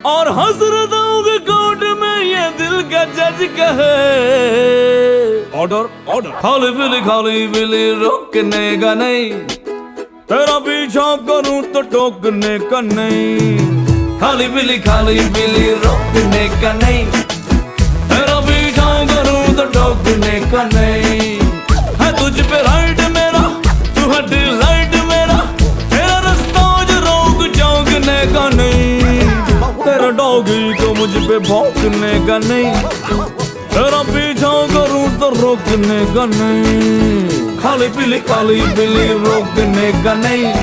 और हसरतों के कोर्ट में ये दिल का जज कहे ऑर्डर ऑर्डर। खाली बिली रोकने का नहीं, तेरा पीछा करूं तो टोकने का नहीं। खाली बिली रोकने का नहीं, तेरा पीछा करूं तो टोकने का नहीं। है तुझ पे राइट मेरा, तू है डिलाइट मेरा, तेरा रास्ता जो रोक चौंकने का नहीं। तेरा डॉगी को मुझ पे भौंकने का नहीं, तेरा पीछा करूं तो रोकने का नहीं। खाली बिली रोकने का नहीं,